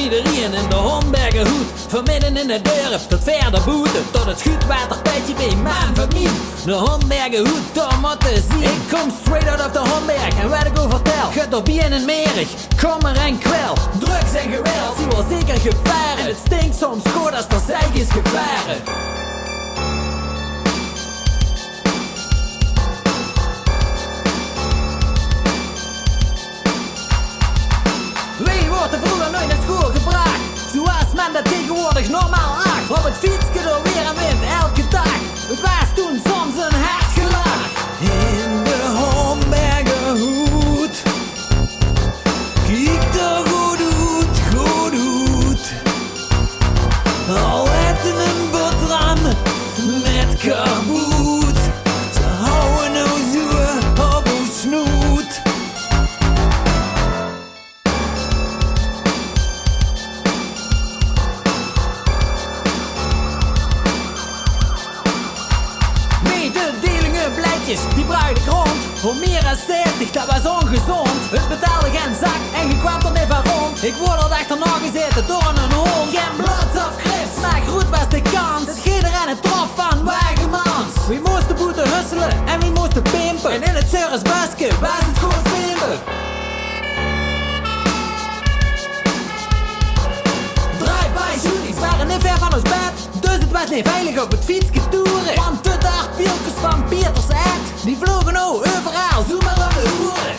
iedereen in de Homberger hoed. Van midden in de dorp tot verder boeten. Tot het schuutwaterpetje bij mijn familie. De Homberger hoed, daar moet te zien. Ik kom straight out of de Homberg en wat ik over vertel. Gut op bien en merig, kommer en kwel. Drugs en geweld, zie wel zeker gevaren. En het stinkt soms goed als er zeig is gevaren. Wie wordt er vroeger nooit naar school gebracht? Zoals men dat tegenwoordig normaal acht. Op het fietsje door weer en wind elke dag. Het was toen soms een hartgelach. In de Homberger hoed. Kijk er goed uit, goed uit. Al eten een boterham met karboet. Ze houden nou zo op uw snoet. Die bruide grond, voor meer dan 60, dat was ongezond. Het betaalde geen zak en je kwam er niet van rond. Ik word er achterna gezeten door een hond. Geen bloed of grips, maar goed was de kans. Het iedereen het trof van wagemans. We moesten boeten husselen en we moesten pimpen. En in het Surresbosje was het goed filmen. Drive-by shootings waren niet ver van ons bed. Dus het was niet veilig op het fietsje toeren. Want te daar pieltjes van Pieters uit. Die vlogen nou overal, zoem maar op de hoeren.